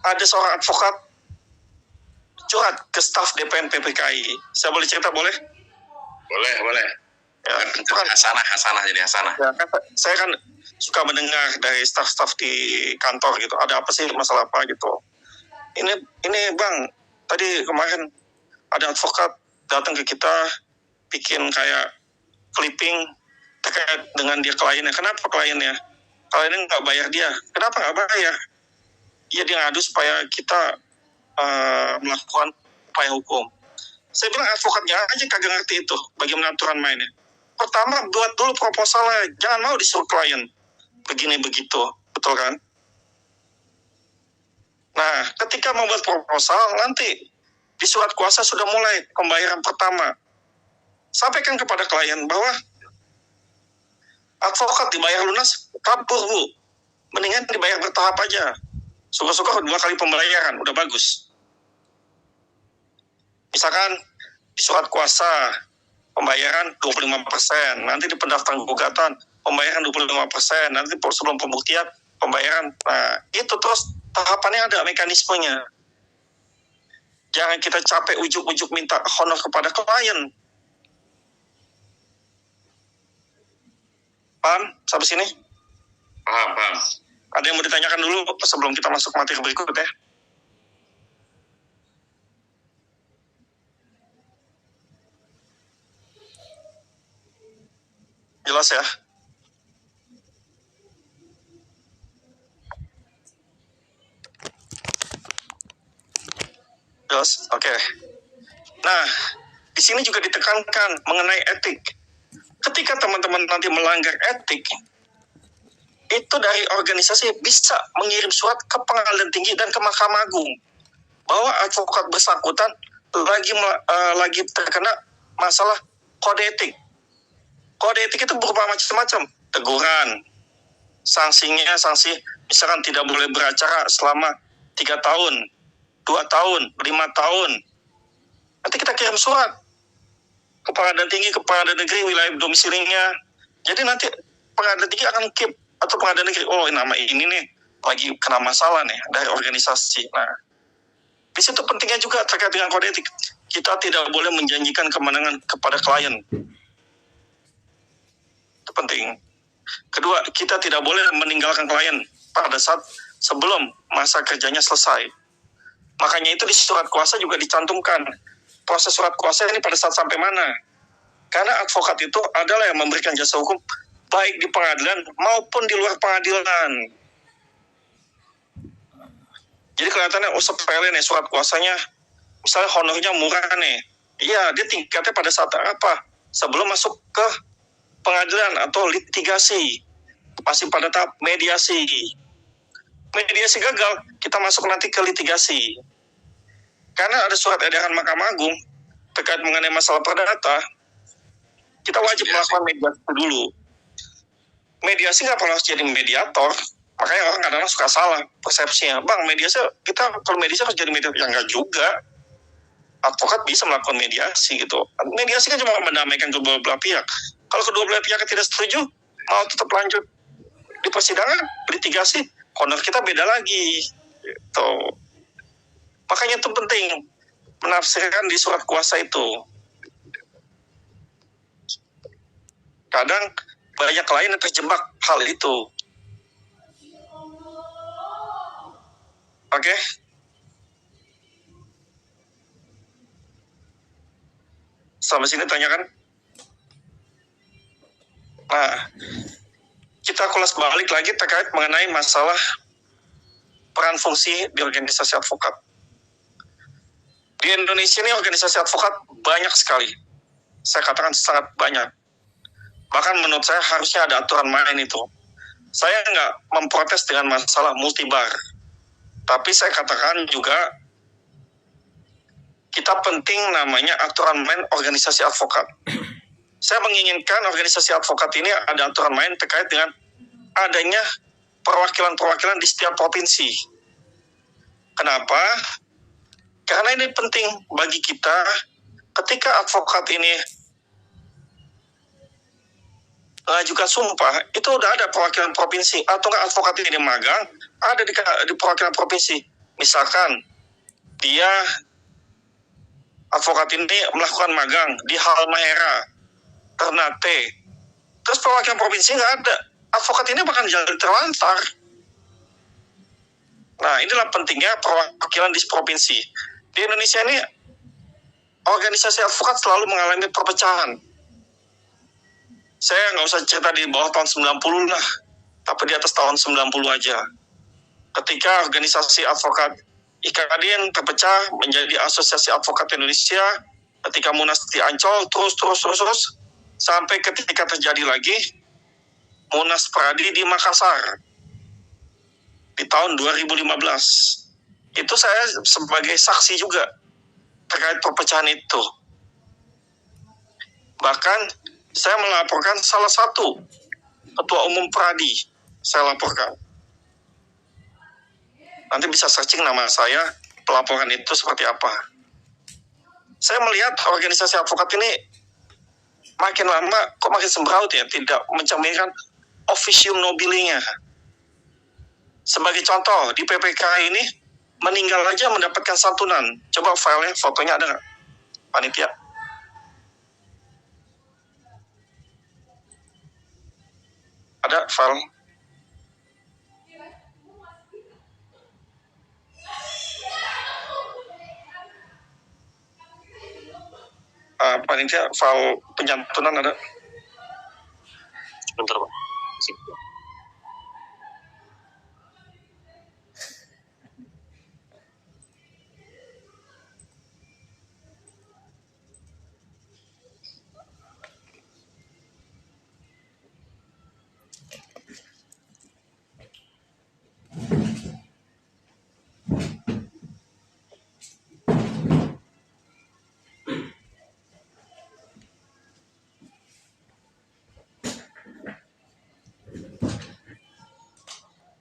ada seorang advokat curhat ke staf DPN PPKI. Saya boleh cerita, boleh? Boleh. Ya, Hasanah jadi Hasanah. Ya, kan, saya kan suka mendengar dari staf-staf di kantor gitu. Ada apa sih, masalah apa gitu. Ini Bang, tadi kemarin ada advokat datang ke kita bikin kayak clipping terkait dengan dia kliennya. Kenapa kliennya? Kliennya nggak bayar dia. Kenapa nggak bayar? Ya dia ngadu supaya kita melakukan upaya hukum. Saya bilang advokatnya aja kagak ngerti itu bagaimana aturan mainnya. Pertama buat dulu proposalnya, jangan mau disuruh klien begini begitu, betul kan? Nah, ketika membuat proposal, nanti di surat kuasa sudah mulai pembayaran pertama. Sampaikan kepada klien bahwa advokat dibayar lunas, kabur Bu. Mendingan dibayar bertahap aja. Syukur-syukur 2 kali pembayaran, udah bagus. Misalkan di surat kuasa, pembayaran 25%, nanti di pendaftaran gugatan, pembayaran 25%, nanti sebelum pembuktian, pembayaran. Nah, itu terus tahapannya ada mekanismenya. Jangan kita capek ujuk-ujuk minta honor kepada klien. Paham? Sampai sini? Paham. Ada yang mau ditanyakan dulu sebelum kita masuk materi berikut ya? Jelas ya? Jelas? Oke. Nah, di sini juga ditekankan mengenai etik. Ketika teman-teman nanti melanggar etik, itu dari organisasi bisa mengirim surat ke Pengadilan Tinggi dan ke Mahkamah Agung bahwa advokat bersangkutan lagi terkena masalah kode etik. Kode etik itu berupa macam-macam, teguran, sanksinya sanksi misalkan tidak boleh beracara selama 3 tahun, 2 tahun, 5 tahun. Nanti kita kirim surat ke Pengadilan Tinggi, ke Pengadilan Negeri, wilayah domisilinya. Jadi nanti Pengadilan Tinggi akan keep, atau Pengadilan Negeri, oh nama ini nih lagi kena masalah nih dari organisasi. Nah, di situ pentingnya juga terkait dengan kode etik. Kita tidak boleh menjanjikan kemenangan kepada klien. Itu penting. Kedua, kita tidak boleh meninggalkan klien pada saat sebelum masa kerjanya selesai. Makanya itu di surat kuasa juga dicantumkan. Proses surat kuasa ini pada saat sampai mana? Karena advokat itu adalah yang memberikan jasa hukum baik di pengadilan maupun di luar pengadilan. Jadi kelihatannya sepele nih surat kuasanya, misalnya honornya murah nih. Iya, dia tingkatnya pada saat apa? Sebelum masuk ke pengadilan atau litigasi. Masih pada tahap mediasi. Mediasi gagal, kita masuk nanti ke litigasi. Karena ada surat edaran Mahkamah Agung terkait mengenai masalah perdata, kita wajib melakukan mediasi dulu. Mediasi nggak perlu harus jadi mediator. Makanya orang kadang-kadang suka salah persepsinya. Bang, mediasi, kita kalau mediasi harus jadi mediator. Ya nggak juga. Advokat bisa melakukan mediasi gitu. Mediasi kan cuma mendamaikan kedua belah pihak. Kalau kedua belah pihak tidak setuju, mau tetap lanjut di persidangan, litigasi, honor kita beda lagi. Gitu. Makanya itu penting menafsirkan di surat kuasa itu. Kadang banyak klien yang terjebak hal itu. Oke? Sampai sini tanyakan. Nah, kita kulas balik lagi terkait mengenai masalah peran fungsi di organisasi advokat. Di Indonesia ini organisasi advokat banyak sekali. Saya katakan sangat banyak. Bahkan menurut saya harusnya ada aturan main itu. Saya nggak memprotes dengan masalah multibar. Tapi saya katakan juga kita penting namanya aturan main organisasi advokat. Saya menginginkan organisasi advokat ini ada aturan main terkait dengan adanya perwakilan-perwakilan di setiap provinsi. Kenapa? Karena ini penting bagi kita ketika advokat ini mengajukan sumpah, itu udah ada perwakilan provinsi, atau nggak advokat ini magang, ada di perwakilan provinsi. Misalkan dia advokat ini melakukan magang di Halmahera, Ternate, terus perwakilan provinsi nggak ada, advokat ini bahkan jadi terlantar. Nah, inilah pentingnya perwakilan di provinsi. Di Indonesia ini organisasi advokat selalu mengalami perpecahan. Saya nggak usah cerita di bawah tahun 90 lah, tapi di atas tahun 90 aja. Ketika organisasi advokat IKADIN terpecah menjadi Asosiasi Advokat Indonesia, ketika Munas di Ancol, terus, sampai ketika terjadi lagi Munas Pradi di Makassar di tahun 2015. Itu saya sebagai saksi juga terkait perpecahan itu. Bahkan saya melaporkan salah satu ketua umum Pradi, saya laporkan. Nanti bisa searching nama saya, pelaporan itu seperti apa. Saya melihat organisasi advokat ini makin lama kok makin sembraut ya, tidak mencerminkan officium nobilinya. Sebagai contoh, di PPK ini meninggal aja mendapatkan santunan. Coba filenya, fotonya ada nggak? Panitia. Ada file. Panitia, file penyantunan ada. Bentar, Pak.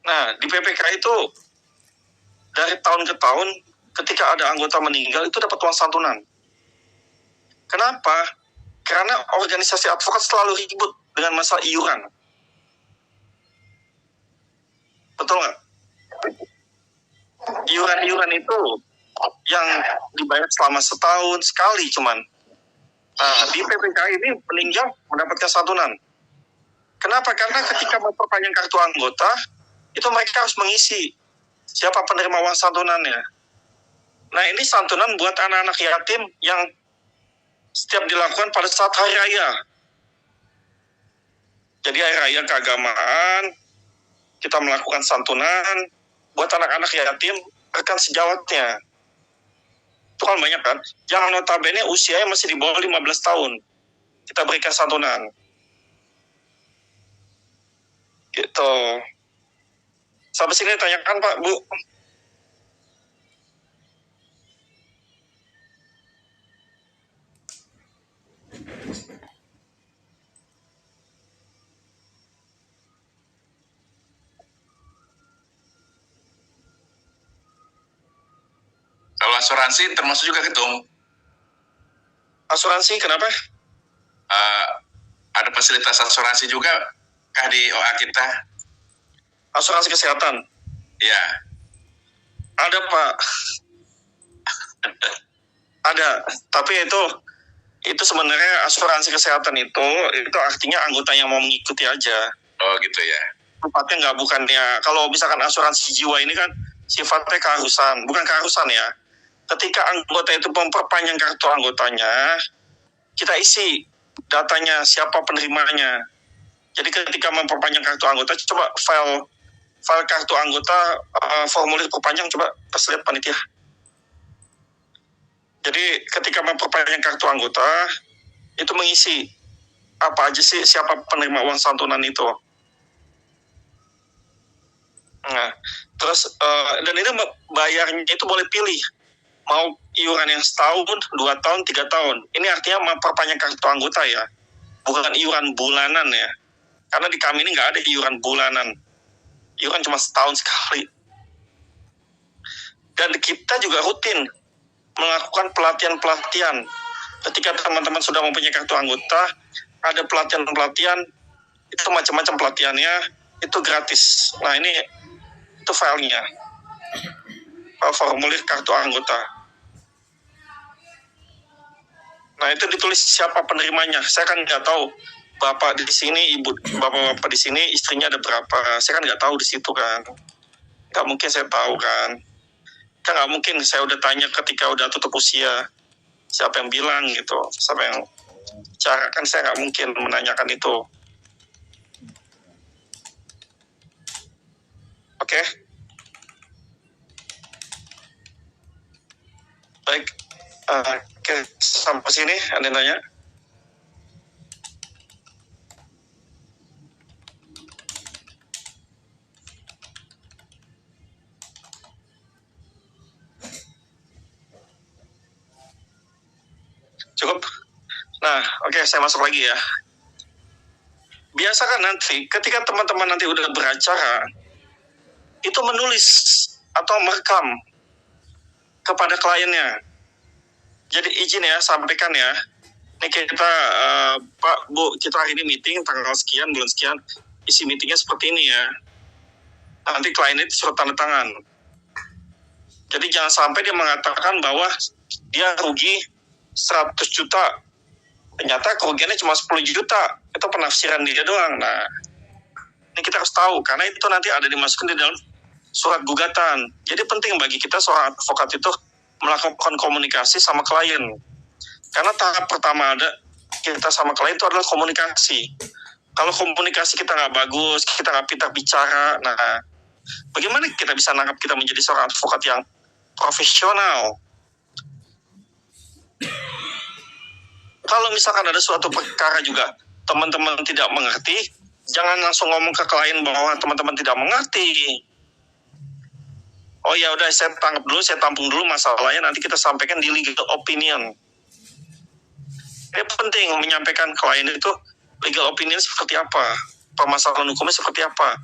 Nah, di PPK itu dari tahun ke tahun ketika ada anggota meninggal itu dapat uang santunan. Kenapa? Karena organisasi advokat selalu ribut dengan masalah iuran. Betul nggak? Iuran itu yang dibayar selama setahun sekali cuman. Nah, di PPK ini meninggal mendapatkan santunan. Kenapa? Karena ketika memperpanjang kartu anggota, itu mereka harus mengisi siapa penerima uang santunannya. Nah, ini santunan buat anak-anak yatim yang setiap dilakukan pada saat hari raya. Jadi hari raya keagamaan, kita melakukan santunan buat anak-anak yatim, rekan sejawatnya. Itu kan banyak kan, yang notabene usianya masih di bawah 15 tahun. Kita berikan santunan. Gitu. Sampai sini tanyakan Pak, Bu. Kalau asuransi termasuk juga Ketum. Asuransi kenapa? Ada fasilitas asuransi juga kah di OA kita? Asuransi kesehatan? Iya. Ada Pak. Ada, tapi itu sebenarnya asuransi kesehatan itu artinya anggota yang mau mengikuti aja. Oh gitu ya. Sifatnya nggak, bukannya kalau misalkan asuransi jiwa ini kan sifatnya keharusan, bukan keharusan ya. Ketika anggota itu memperpanjang kartu anggotanya, kita isi datanya siapa penerimanya. Jadi ketika memperpanjang kartu anggota, coba file kartu anggota formulir perpanjang, coba kasih lihat panitia. Jadi ketika memperpanjang kartu anggota, itu mengisi apa aja sih siapa penerima uang santunan itu. Nah, terus dan ini bayarnya itu boleh pilih, mau iuran yang setahun, 2 tahun, 3 tahun. Ini artinya memperpanjang kartu anggota ya, bukan iuran bulanan ya. Karena di kami ini nggak ada iuran bulanan, iuran cuma setahun sekali. Dan kita juga rutin melakukan pelatihan-pelatihan. Ketika teman-teman sudah mempunyai kartu anggota, ada pelatihan-pelatihan, itu macam-macam pelatihannya, itu gratis. Nah ini, itu filenya, formulir kartu anggota. Nah itu ditulis siapa penerimanya. Saya kan nggak tahu bapak di sini, ibu bapak-bapak di sini, istrinya ada berapa. Saya kan nggak tahu di situ kan. Nggak mungkin saya tahu kan. Kan nggak mungkin saya udah tanya ketika udah tutup usia. Siapa yang bilang gitu. Siapa yang cara, kan saya nggak mungkin menanyakan itu. Oke. Baik. Oke, sampai sini ada yang tanya? Cukup? Nah, oke, saya masuk lagi ya. Biasakan nanti, ketika teman-teman nanti udah beracara, itu menulis atau merekam kepada kliennya. Jadi izin ya, sampaikan ya. Ini kita, Pak, Bu, kita hari ini meeting tanggal sekian, bulan sekian, isi meetingnya seperti ini ya. Nanti klien itu suruh tanda tangan. Jadi jangan sampai dia mengatakan bahwa dia rugi 100 juta. Ternyata kerugiannya cuma 10 juta. Itu penafsiran dia doang. Nah, ini kita harus tahu, karena itu nanti ada dimasukkan di dalam surat gugatan. Jadi penting bagi kita seorang advokat itu melakukan komunikasi sama klien. Karena tahap pertama ada kita sama klien itu adalah komunikasi. Kalau komunikasi kita nggak bagus, kita nggak pintar bicara, nah bagaimana kita bisa nangkap kita menjadi seorang advokat yang profesional? Kalau misalkan ada suatu perkara juga teman-teman tidak mengerti, jangan langsung ngomong ke klien bahwa teman-teman tidak mengerti. Oh ya udah, saya tangkap dulu, saya tampung dulu masalahnya, nanti kita sampaikan di legal opinion. Ini penting menyampaikan klien itu legal opinion seperti apa, permasalahan hukumnya seperti apa.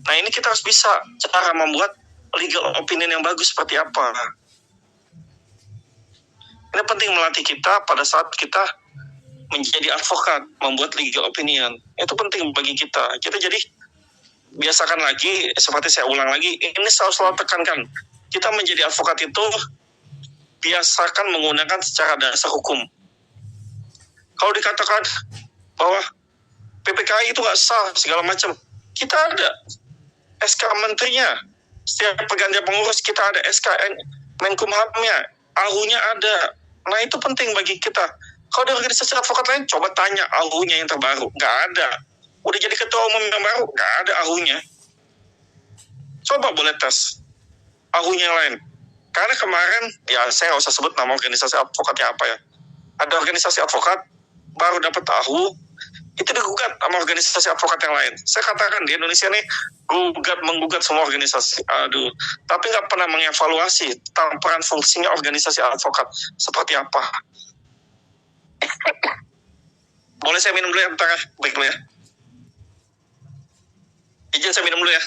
Nah ini kita harus bisa cara membuat legal opinion yang bagus seperti apa. Ini penting melatih kita pada saat kita menjadi advokat, membuat legal opinion. Itu penting bagi kita. Kita jadi biasakan lagi, seperti saya ulang lagi, ini selalu tekankan. Kita menjadi advokat itu biasakan menggunakan secara dasar hukum. Kalau dikatakan bahwa PPKI itu nggak sah, segala macam, kita ada SK menterinya. Setiap pergantian pengurus kita ada SK Menkumhamnya, AU-nya ada. Nah itu penting bagi kita. Kalau di organisasi advokat lain, coba tanya AU-nya yang terbaru. Nggak ada. Udah jadi ketua umum yang baru, nggak ada AU-nya. Coba boleh tes AU-nya yang lain. Karena kemarin, ya saya nggak usah sebut nama organisasi advokatnya apa ya. Ada organisasi advokat, baru dapat AU, itu digugat sama organisasi advokat yang lain. Saya katakan di Indonesia nih, menggugat semua organisasi. Aduh, tapi nggak pernah mengevaluasi tentang peran fungsinya organisasi advokat seperti apa. Boleh saya minum dulu ya, bentar ya, break dulu ya. Izin saya minum dulu ya.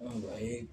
Oh, baik.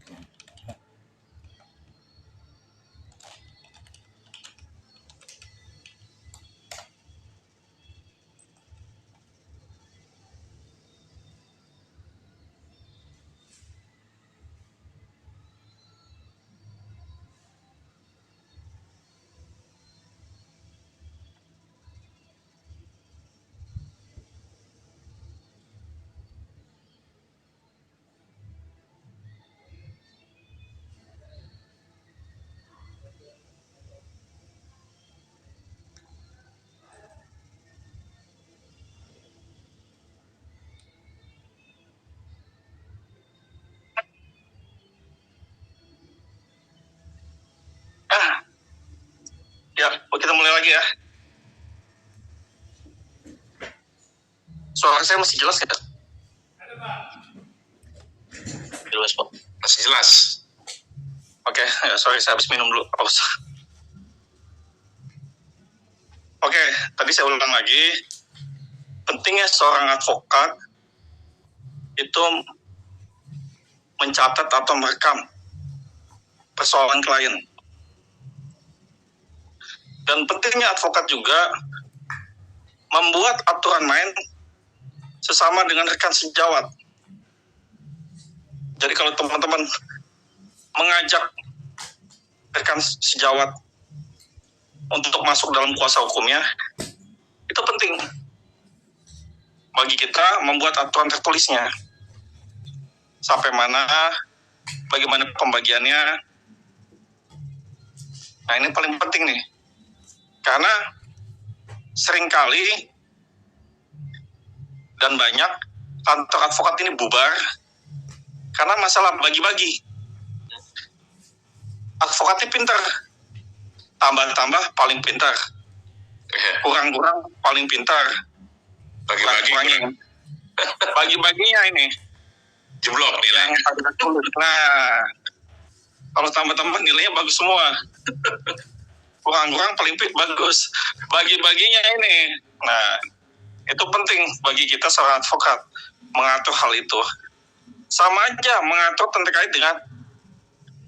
Ya, kita mulai lagi ya. Suara saya masih jelas nggak? Jelas, Pak. Masih jelas. Oke, ya, sorry saya habis minum dulu. Pause. Oke, tadi saya ulang lagi. Pentingnya seorang advokat itu mencatat atau merekam persoalan klien. Dan pentingnya advokat juga membuat aturan main sesama dengan rekan sejawat. Jadi kalau teman-teman mengajak rekan sejawat untuk masuk dalam kuasa hukumnya, itu penting bagi kita membuat aturan tertulisnya. Sampai mana, bagaimana pembagiannya. Nah, ini paling penting nih. Karena seringkali dan banyak kantor advokat ini bubar karena masalah bagi-bagi. Advokatnya pintar, tambah-tambah paling pintar, kurang-kurang paling pintar. Bagi-baginya ini Jeblok nilai. Nah, kalau tambah-tambah nilainya bagus semua. Kurang-kurang paling bagus. Bagi-baginya ini. Nah, itu penting bagi kita seorang advokat mengatur hal itu. Sama aja mengatur terkait dengan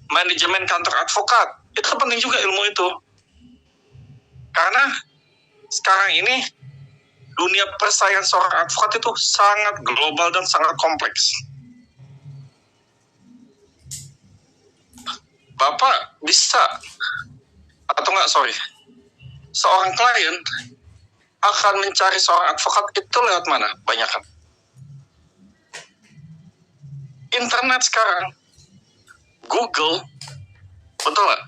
manajemen kantor advokat. Itu penting juga ilmu itu. Karena sekarang ini dunia persaingan seorang advokat itu sangat global dan sangat kompleks. Bapak bisa, atau enggak, seorang klien akan mencari seorang advokat itu lewat mana? Banyakan internet sekarang, Google, betul nggak?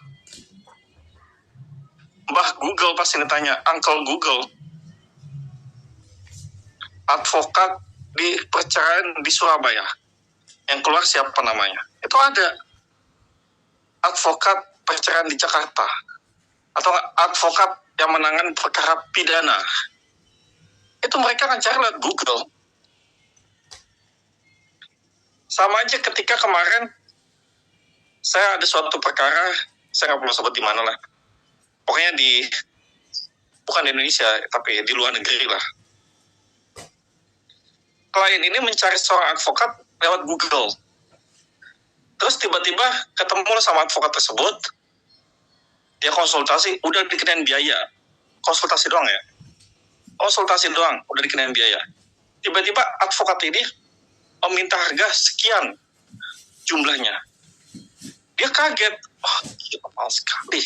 Mbah Google pasti ditanya, Uncle Google, advokat di perceraian di Surabaya, yang keluar siapa namanya? Itu ada. Advokat perceraian di Jakarta, atau advokat yang menangani perkara pidana, itu mereka akan cari lewat Google. Sama aja ketika kemarin saya ada suatu perkara, saya nggak perlu sebut di mana lah, pokoknya bukan di Indonesia tapi di luar negeri lah. Klien ini mencari seorang advokat lewat Google. Terus tiba-tiba ketemu sama advokat tersebut, dia konsultasi, udah dikenain biaya. Konsultasi doang ya? Konsultasi doang, udah dikenain biaya. Tiba-tiba advokat ini meminta harga sekian jumlahnya. Dia kaget, gila mahal sekali.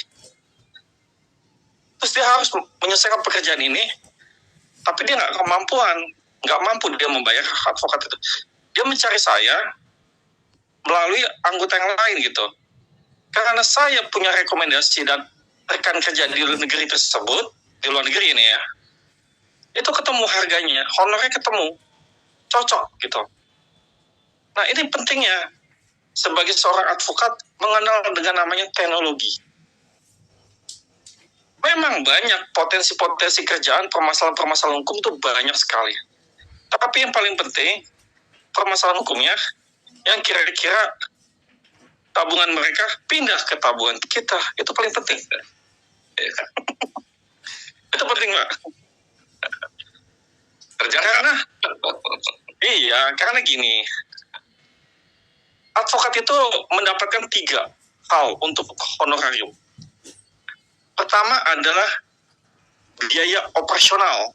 Terus dia harus menyelesaikan pekerjaan ini, tapi dia nggak mampu dia membayar advokat itu. Dia mencari saya melalui anggota yang lain gitu. Karena saya punya rekomendasi dan rekan kerja di negeri tersebut, di luar negeri ini ya, itu ketemu harganya, honornya ketemu, cocok gitu. Nah ini pentingnya sebagai seorang advokat mengenal dengan namanya teknologi. Memang banyak potensi-potensi kerjaan, permasalahan-permasalahan hukum itu banyak sekali. Tapi yang paling penting, permasalahan hukumnya yang kira-kira tabungan mereka pindah ke tabungan kita. Itu paling penting. Itu penting, Pak. Karena gini, advokat itu mendapatkan 3 hal untuk honorarium. Pertama adalah biaya operasional.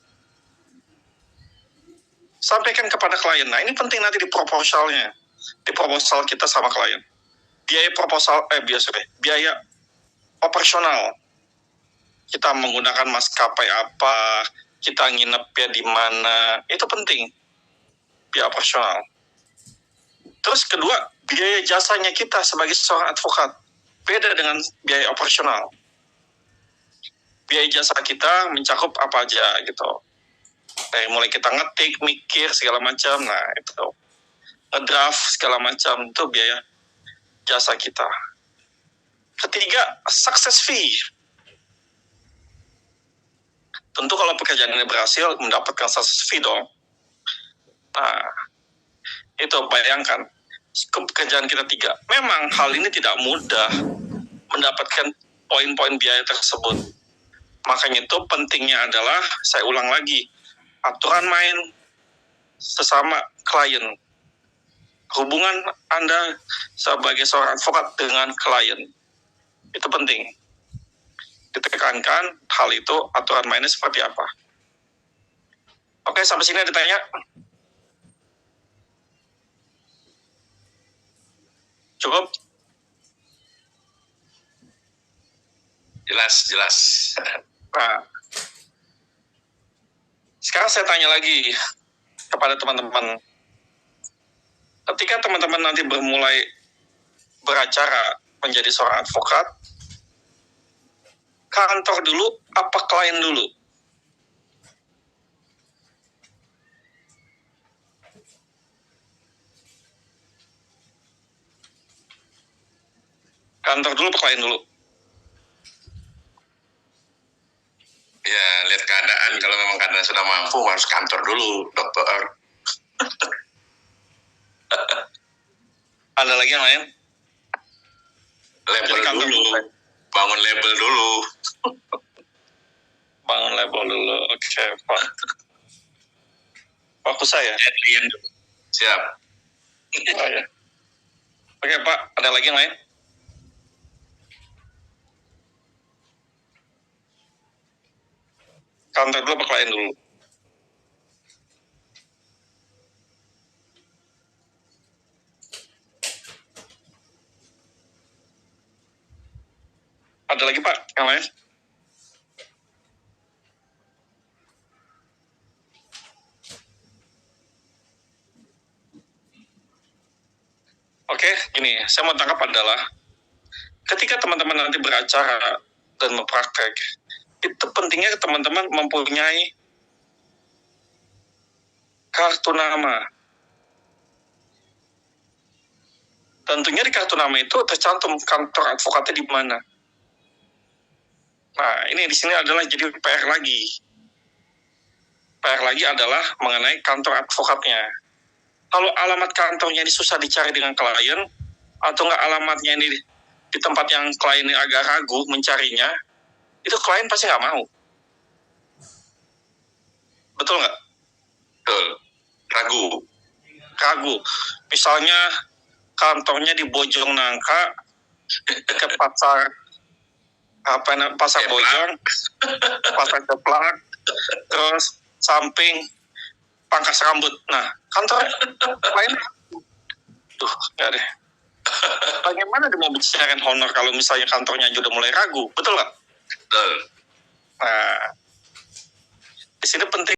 Sampaikan kepada klien. Nah, ini penting nanti di proposalnya. Di proposal kita sama klien. Biaya operasional. Kita menggunakan maskapai apa, kita nginepnya di mana, itu penting. Biaya operasional. Terus kedua, biaya jasanya kita sebagai seorang advokat. Beda dengan biaya operasional. Biaya jasa kita mencakup apa aja gitu. Dari mulai kita ngetik, mikir, segala macam, nah itu. Ngedraft, segala macam, itu biaya jasa kita. Ketiga, success fee. Tentu kalau pekerjaan ini berhasil, mendapatkan success fee dong. Nah, itu bayangkan. Pekerjaan kita 3. Memang hal ini tidak mudah mendapatkan poin-poin biaya tersebut. Makanya itu pentingnya adalah, saya ulang lagi, aturan main sesama klien. Hubungan Anda sebagai seorang advokat dengan klien. Itu penting. Ditekankan hal itu, aturan mainnya seperti apa. Oke, sampai sini ada tanya? Cukup? Jelas. Nah, sekarang saya tanya lagi kepada teman-teman. Ketika teman-teman nanti bermulai beracara menjadi seorang advokat, kantor dulu apa klien dulu? Kantor dulu apa klien dulu? Ya, lihat keadaan. Kalau memang keadaan sudah mampu, harus kantor dulu, dokter. Ada lagi yang lain? Label dulu. Bangun label dulu. Bangun label dulu. Oke, Pak. Fokus saya. Siap. Oh, ya. Oke, Pak. Ada lagi yang lain? Kantor dulu apa klien dulu? Ada lagi, Pak, yang lain? Oke, gini, saya mau tangkap adalah ketika teman-teman nanti beracara dan mempraktek, itu pentingnya teman-teman mempunyai kartu nama. Tentunya di kartu nama itu tercantum kantor advokatnya di mana. Nah, ini di sini adalah jadi PR lagi. PR lagi adalah mengenai kantor advokatnya. Kalau alamat kantornya ini susah dicari dengan klien, atau nggak alamatnya ini di tempat yang klien ini agak ragu mencarinya, itu klien pasti nggak mau. Betul nggak? Betul. Ragu. Misalnya kantornya di Bojongnangka, dekat pasar Bojong, pasar Keplak, terus samping Pangkas Rambut. Nah, kantor lain, nggak deh. Bagaimana dia mau bicarain honor kalau misalnya kantornya aja udah mulai ragu, betul nggak? Betul. Nah, di sini penting.